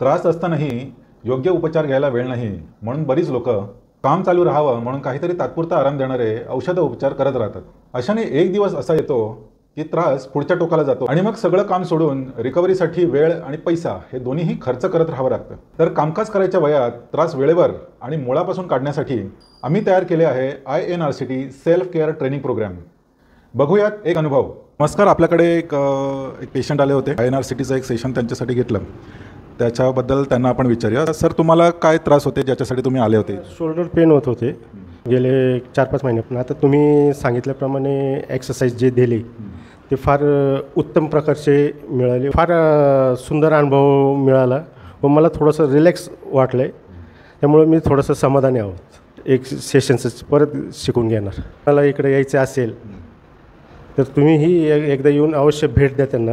त्रास असतानाही योग्य उपचार घ्यायला वेळ नाही म्हणून बरीच लोक काम चालू राहावं म्हणून काहीतरी तात्पुरता आराम देणारे औषध उपचार करत राहतात। अशाने एक दिवस असा येतो की त्रास पुढच्या टोकाला जातो आणि मग सगळं काम सोडून रिकव्हरीसाठी वेळ आणि पैसा हे दोन्हीही खर्च करत राहावं लागतं। तर कामकाज करायच्या वयात त्रास वेळेवर आणि मुळापासून काढण्यासाठी आम्ही तयार केले आहे INRCT self care training program. बघूयात एक अनुभव। नमस्कार, आपल्याकडे एक पेशंट आले होते। INRCTचं एक सेशन त्यांच्यासाठी घेतलं, त्याच्याबद्दल त्यांना आपण विचारूया। सर, तुम्हाला काय त्रास होते ज्याच्यासाठी तुम्ही आले होते? शोल्डर पेन होत होते गेले 4-5 महिने। पण आता तुम्ही सांगितल्याप्रमाणे एक्सरसाइज जे दिली ते फार उत्तम प्रकारचे मिळाले, फार सुंदर अनुभव मिळाला व मला थोडंसं रिलॅक्स वाटलं आहे। त्यामुळे मी थोडंसं समाधानी आहोत। एक सेशन्स परत शिकून घेणार। मला इकडे यायचं असेल तर तुम्हीही एकदा येऊन अवश्य भेट द्या त्यांना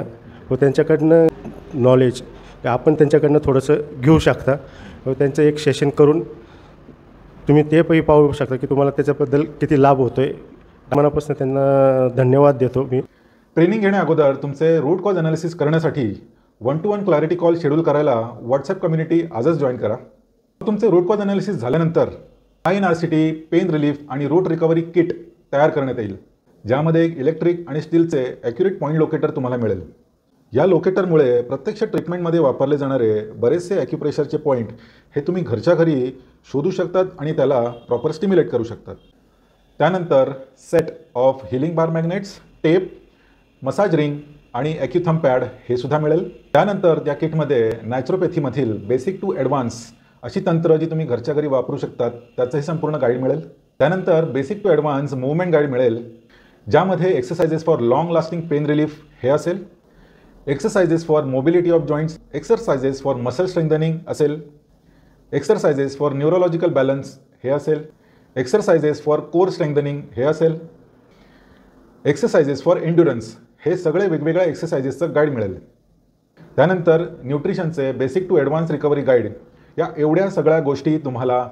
व त्यांच्याकडनं नॉलेज आपण त्यांच्याकडनं थोडंसं घेऊ शकता व त्यांचं एक सेशन करून तुम्ही ते पाहू शकता की तुम्हाला त्याच्याबद्दल किती लाभ होतो आहे। मनापासून त्यांना धन्यवाद देतो मी। ट्रेनिंग घेण्या अगोदर तुमचे रूट कॉज अनालिसिस करण्यासाठी 1-to-1 क्लॅरिटी कॉल शेड्यूल करायला व्हॉट्सॲप कम्युनिटी आजच जॉईन करा। तुमचे रूट कॉज अनालिसिस झाल्यानंतर INRCT पेन रिलीफ आणि रूट रिकव्हरी किट तयार करण्यात येईल, ज्यामध्ये एक इलेक्ट्रिक आणि स्टीलचे ॲक्युरेट पॉईंट लोकेटर तुम्हाला मिळेल। या लोकेटरमुळे प्रत्यक्ष ट्रीटमेंटमध्ये वापरले जाणारे बरेचसे ॲक्युप्रेशरचे पॉईंट हे तुम्ही घरच्या घरी शोधू शकतात आणि त्याला प्रॉपर स्टिम्युलेट करू शकतात। त्यानंतर set of healing bar magnets, tape, massage ring आणि ॲक्युथम पॅड हे सुद्धा मिळेल। त्यानंतर त्या किटमध्ये नॅचरोपॅथीमधील बेसिक टू ॲडव्हान्स अशी तंत्र जी तुम्ही घरच्या घरी वापरू शकतात त्याचंही संपूर्ण गाईड मिळेल। त्यानंतर basic to advance movement guide मिळेल, ज्यामध्ये exercises for long lasting pain relief हे असेल, exercises for mobility of joints, exercises for muscle strengthening असेल, एक्सरसाइजेस फॉर न्यूरोलॉजिकल बॅलन्स हे असेल, एक्सरसाइजेस फॉर कोर स्ट्रेंथनिंग हे असेल, एक्सरसाइजेस फॉर एंड्युरन्स हे सगळे वेगवेगळ्या एक्सरसाइजेसचं गाईड मिळेल। त्यानंतर न्यूट्रिशनचे basic to advance recovery guide, या एवढ्या सगळ्या गोष्टी तुम्हाला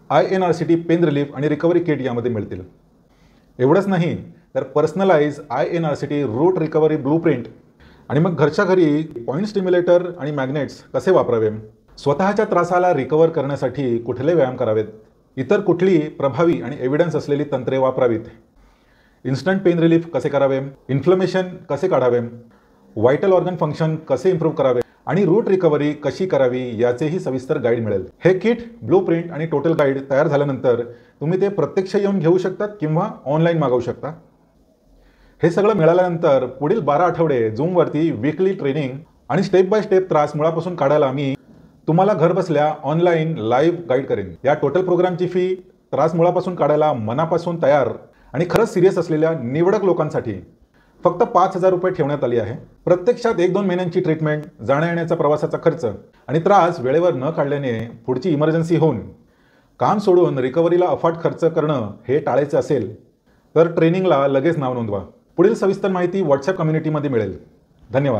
INRCT पेन रिलीफ आणि रिकव्हरी किट यामध्ये मिळतील। एवढंच नाही तर personalize INRCT root recovery blueprint आणि मग घरच्या घरी पॉईंट स्टिम्युलेटर आणि मॅग्नेट्स कसे वापरावे, स्वतःच्या त्रासाला रिकवर करण्यासाठी कुठले व्यायाम करावेत, इतर कुठली प्रभावी आणि एव्हिडन्स असलेली तंत्रे वापरावीत, इन्स्टंट पेन रिलीफ कसे करावे, इन्फ्लमेशन कसे काढावे, व्हायटल ऑर्गन फंक्शन कसे इम्प्रूव्ह करावे आणि रूट रिकव्हरी कशी करावी याचेही सविस्तर गाईड मिळेल। हे किट, ब्लूप्रिंट आणि टोटल गाईड तयार झाल्यानंतर तुम्ही ते प्रत्यक्ष येऊन घेऊ शकतात किंवा ऑनलाईन मागवू शकता। हे सगळं मिळाल्यानंतर पुढील 12 आठवडे झूमवरती वीकली ट्रेनिंग आणि स्टेप बाय स्टेप त्रास मुळापासून काढायला मी तुम्हाला घर बसल्या ऑनलाईन लाईव्ह गाईड करेन। या टोटल प्रोग्रामची फी त्रास मुळापासून काढायला मनापासून तयार आणि खरंच सिरियस असलेल्या निवडक लोकांसाठी फक्त 5,000 रुपये ठेवण्यात आली आहे। प्रत्यक्षात 1-2 महिन्यांची ट्रीटमेंट, जाण्या येण्याचा प्रवासाचा खर्च आणि त्रास वेळेवर न काढल्याने पुढची इमर्जन्सी होऊन काम सोडून रिकव्हरीला अफाट खर्च करणं हे टाळायचं असेल तर ट्रेनिंगला लगेच नाव नोंदवा। पुढील सविस्तर माहिती व्हॉट्सॲप कम्युनिटीमध्ये मिळेल। धन्यवाद।